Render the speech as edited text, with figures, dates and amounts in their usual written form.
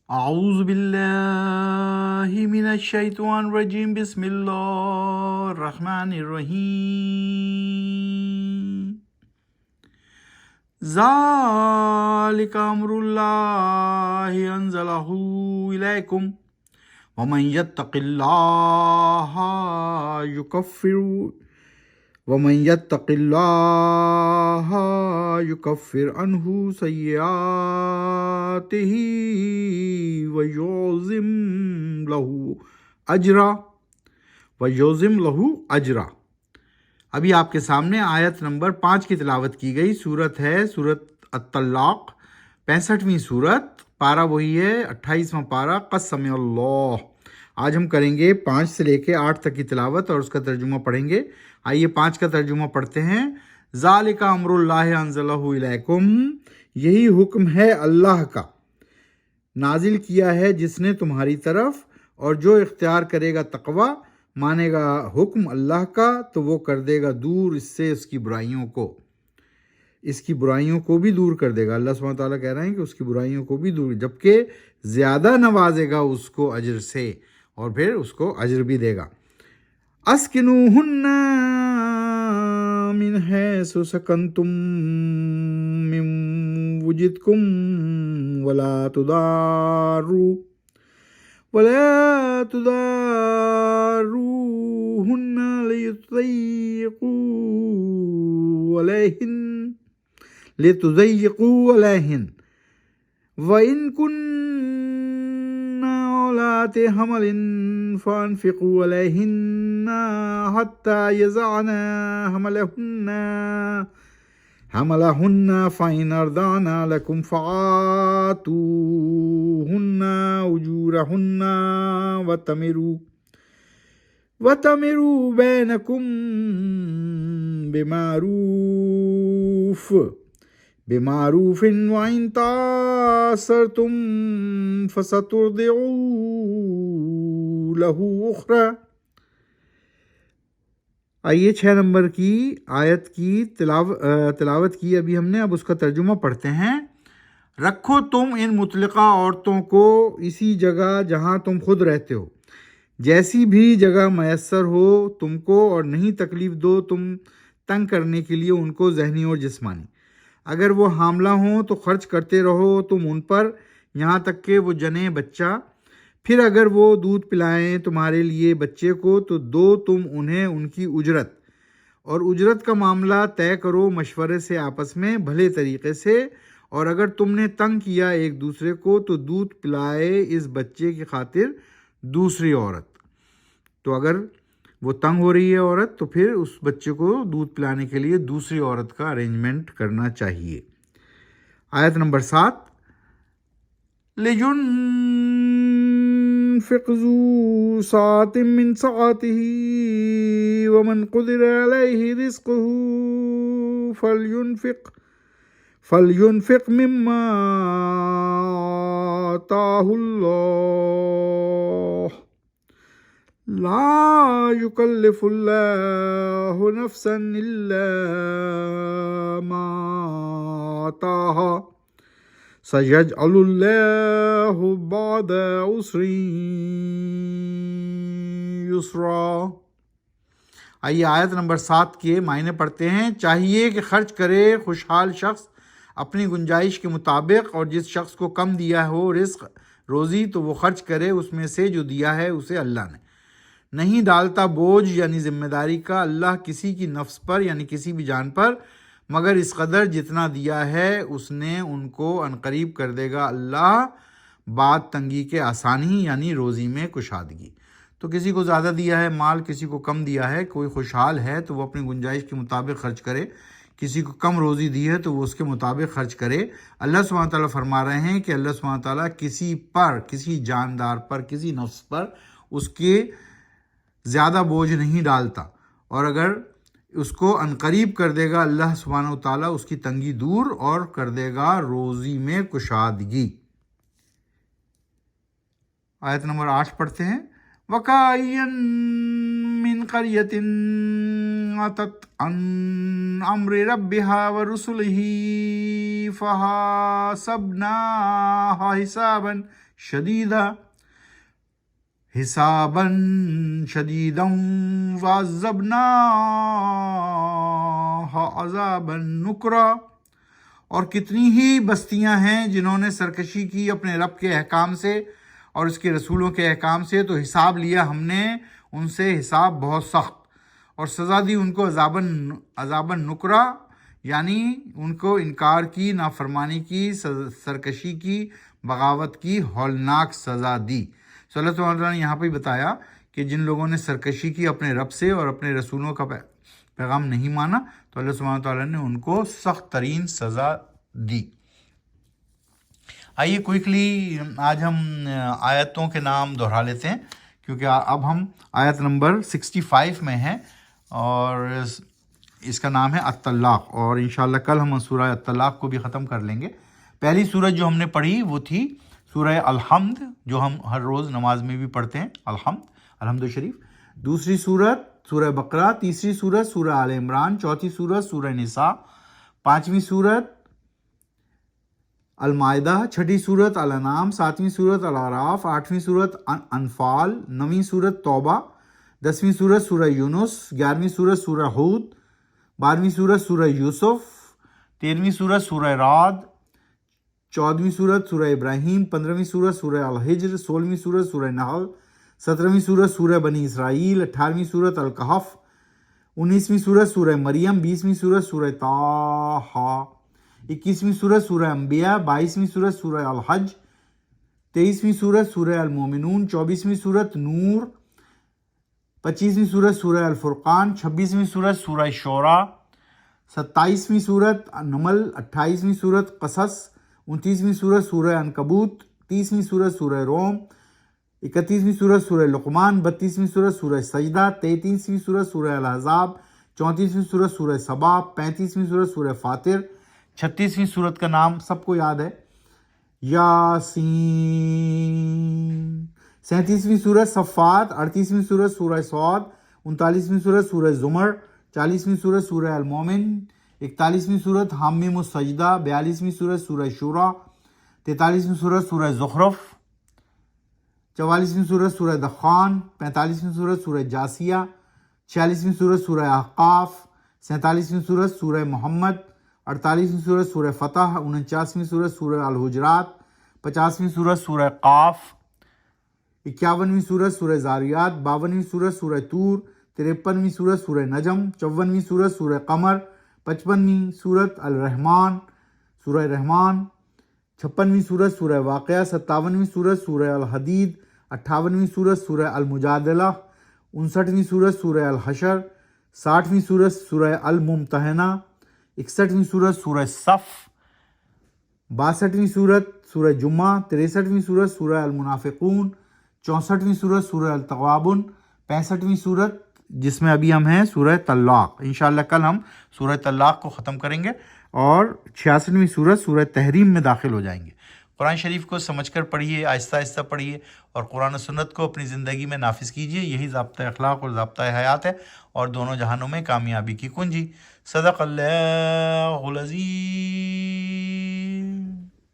اعوذ باللہ من الشیطان الرجیم، بسم اللہ الرحمن الرحیم۔ ذالک امر اللہ انزلہ الیکم ومن یتق اللہ یکفر عنہ سیئاتہ ویعظم لہ اجرا۔ ابھی آپ کے سامنے آیت نمبر 5 کی تلاوت کی گئی۔ سورت ہے سورت الطلاق، 65ویں سورت، پارہ وہی ہے 28واں پارہ، قد سمع اللہ۔ آج ہم کریں گے 5 سے لے کے 8 تک کی تلاوت اور اس کا ترجمہ پڑھیں گے۔ آئیے 5 کا ترجمہ پڑھتے ہیں۔ ذالک امر اللہ انزلہ الیکم، یہی حکم ہے اللہ کا، نازل کیا ہے جس نے تمہاری طرف، اور جو اختیار کرے گا تقوی، مانے گا حکم اللہ کا، تو وہ کر دے گا دور اس سے اس کی برائیوں کو بھی دور کر دے گا۔ اللہ سبحانہ تعالیٰ کہہ رہے ہیں کہ اس کی برائیوں کو بھی دور، جبکہ زیادہ نوازے گا اس کو اجر سے، اور پھر اس کو اجر بھی دے گا۔ اسکنوہن من حیث سکنتم من وجدکم ولا تضاروہن لتضيقوا عليهن وإن كن أولات حمل فأنفقوا عليهن حتى يضعن حملهن فإن أرضعن لكم فآتوهن أجورهن وَتَمِرُوا بَيْنَكُمْ بِمَعْرُوفٍ وَإِن تَعَاسَرْتُمْ فَسَتُرْضِعُ لَهُ أُخْرَى۔ آئیے 6 نمبر کی آیت کی تلاوت کی ابھی ہم نے، اب اس کا ترجمہ پڑھتے ہیں۔ رکھو تم ان مطلقہ عورتوں کو اسی جگہ جہاں تم خود رہتے ہو، جیسی بھی جگہ میسر ہو تم کو، اور نہیں تکلیف دو تم تنگ کرنے کے لیے ان کو ذہنی اور جسمانی۔ اگر وہ حاملہ ہوں تو خرچ کرتے رہو تم ان پر یہاں تک کہ وہ جنیں بچہ، پھر اگر وہ دودھ پلائیں تمہارے لیے بچے کو تو دو تم انہیں ان کی اجرت، اور اجرت کا معاملہ طے کرو مشورے سے آپس میں بھلے طریقے سے، اور اگر تم نے تنگ کیا ایک دوسرے کو تو دودھ پلائے اس بچے کی خاطر دوسری عورت۔ تو اگر وہ تنگ ہو رہی ہے عورت تو پھر اس بچے کو دودھ پلانے کے لیے دوسری عورت کا ارینجمنٹ کرنا چاہیے۔ آیت نمبر 7، لِيُنْفِقْ ذُو سَعَةٍ مِّن سَعَتِهِ وَمَنْ قُدِرَ عَلَيْهِ رِزْقُهُ فَلْيُنْفِقْ مِمَّا آتَاهُ اللَّهُ لا يكلف الله نفسا إلا ما آتاها سيجعل الله بعد عسر يسرا۔ آئیے آیت نمبر 7 کے معنی پڑھتے ہیں۔ چاہیے کہ خرچ کرے خوشحال شخص اپنی گنجائش کے مطابق، اور جس شخص کو کم دیا ہو رزق روزی تو وہ خرچ کرے اس میں سے جو دیا ہے اسے اللہ نے۔ نہیں ڈالتا بوجھ یعنی ذمہ داری کا اللہ کسی کی نفس پر یعنی کسی بھی جان پر، مگر اس قدر جتنا دیا ہے اس نے ان کو عنقریب کر دے گا اللہ بعد تنگی کے آسانی یعنی روزی میں کشادگی۔ تو کسی کو زیادہ دیا ہے مال، کسی کو کم دیا ہے، کوئی خوشحال ہے تو وہ اپنی گنجائش کے مطابق خرچ کرے، کسی کو کم روزی دی ہے تو وہ اس کے مطابق خرچ کرے۔ اللہ سبحانہ تعالیٰ فرما رہے ہیں کہ اللہ سبحانہ تعالیٰ کسی پر، کسی جاندار پر، کسی نفس پر اس کے زیادہ بوجھ نہیں ڈالتا، اور اگر اس کو عنقریب کر دے گا اللہ سبحانہ وتعالیٰ اس کی تنگی دور اور کر دے گا روزی میں کشادگی۔ آیت نمبر 8 پڑھتے ہیں۔ وَكَأَيٍّ مِّن قَرْيَةٍ अतत अन अम्रि रब्बिहा व रुसुलिही फहासबनाहा हिसाबन शदीदम वअज़्ज़बनाहा अज़ाबन नुकरा। और कितनी ही बस्तियां हैं जिन्होंने सरकशी की अपने रब के अहकाम से और उसके रसूलों के अहकाम से, तो हिसाब लिया हमने उनसे हिसाब बहुत सख्त, और सज़ा दी उनको अज़ाबन नुकरा, यानी उनको इनकार की, नाफरमानी की, सरकशी की, बगावत की हौलनाक सज़ा दी। सो अल्लाह ताला ने यहाँ पर बताया कि जिन लोगों ने सरकशी की अपने रब से और अपने रसूलों का पैगाम नहीं माना, तो अल्लाह सुब्हानहू तआला ने उनको सख्त तरीन सज़ा दी। आइए क्विकली आज हम आयतों के नाम दोहरा लेते हैं, क्योंकि अब हम आयत नंबर 65 में हैं और इसका नाम है अत-तलाक़, और इंशाअल्लाह कल हम सूरह अत-तलाक़ को भी ख़त्म कर लेंगे। पहली सूरत जो हमने पढ़ी वो थी सूरह अल-हम्द, जो हम हर रोज़ नमाज में भी पढ़ते हैं, अल-हम्द शरीफ। दूसरी सूरत सूरह बकरा, तीसरी सूरत सूरह आल इमरान, चौथी सूरत सूरह निसा, पांचवी सूरत अल-माइदा, छठी सूरत अल-अनाम, सातवीं सूरत अल-आराफ, आठवीं सूरत अनफाल, नवीं सूरत तौबा, 10वीं सूरत सूरह यूनुस, 11वीं सूरत सूरह हूद, 12वीं सूरत सूरह यूसुफ, 13वीं सूरत सूरह राद, 14वीं सूरत सूरह इब्राहीम, 15वीं सूरत सूरह अल-हिज्र, 16वीं सूरत सूरह नहल, 17वीं सूरत सूरह बनी इसराइल, 18वीं सूरत अल-कहफ, 19वीं सूरत सूरह मरियम, 20वीं सूरत सूरह ताहा, 21वीं सूरत सूरह अंबिया, 22वीं सूरत सूरह अल-हज, 23वीं सूरत सूरह अल-मोमिनून, 24वीं सूरत नूर, 25वीं सूरत सूरह अल-फुरकान, 26वीं सूरत सूरह शोरा, 27वीं सूरत नमल, 28वीं सूरत कसस, 29वीं सूरत सूरह अनकबूत, 30वीं सूरत सूरह रोम, 31वीं सूरत सूरह लुक़मान, 32वीं सूरत सूरह सजदा, 33वीं सूरत सूरह अल-अहज़ाब, 34वीं सूरत सूरह सबा, 35वीं सूरत सूरह फातिर, 36वीं सूरत का नाम सबको याद है यासीन, 37वीं सूरत सफ़ात, 38वीं सूरत सूरह सौद, 39वीं सूरत सूरह ज़ुमर, 40वीं सूरत सूरह अल-मोमिन, 41वीं सूरत हामीम सजदा, 42वीं सूरत सूरह शूरा, 43वीं सूरत सूरह ज़ुख़रफ़, 44वीं सूरत सूरह दख़ान, 45वीं सूरत सूरह जासिया, 46वीं सूरत सूरह अहक़ाफ़, 47वीं सूरत सूरह मोहम्मद, 48वीं सूरत सूरह फ़तह, 49वीं सूरत सूरह अल-हुजरात, 50वीं सूरत सूरह क़ाफ़, 51वीं सूरत सूरह ज़ारियात, 52वीं सूरत सूरह तूर, 53वीं सूरत सूरह नजम, 54वीं सूरत सूरह क़मर, 55वीं सूरत अल-रहमान सूरह रहमान, 56वीं सूरत सूरह वाक़िया, 57वीं सूरत सूरह अल-हदीद, 58वीं सूरत सूरह अल-मुजादला, 59वीं सूरत सूरह अल-हशर, 60वीं सूरत सूरह अल-मुम्तहना, 61वीं सूरत सूरह सफ़, 62वीं सूरत सूरह जुम्मा, 63वीं सूरत सूरह अल-मुनाफ़िक़ून, 64वीं सूरत सूरह अल-तग़ाबुन, 65वीं सूरत जिसमें अभी हम हैं सूरह तलाक़। इंशाअल्लाह कल हम सूरह तलाक़ को ख़त्म करेंगे और 66वीं सूरत सूरह तहरीम में दाखिल हो जाएंगे। कुरान शरीफ को समझकर पढ़िए, आहिस्ता आहिस्ता पढ़िए और कुरान और सुन्नत को अपनी ज़िंदगी में नाफिज़ कीजिए। यही ज़ाब्ता अखलाक़ और ज़ाब्ता हयात है और दोनों जहानों में कामयाबी की कुंजी। सदक़ल्लाहुल अज़ीज़।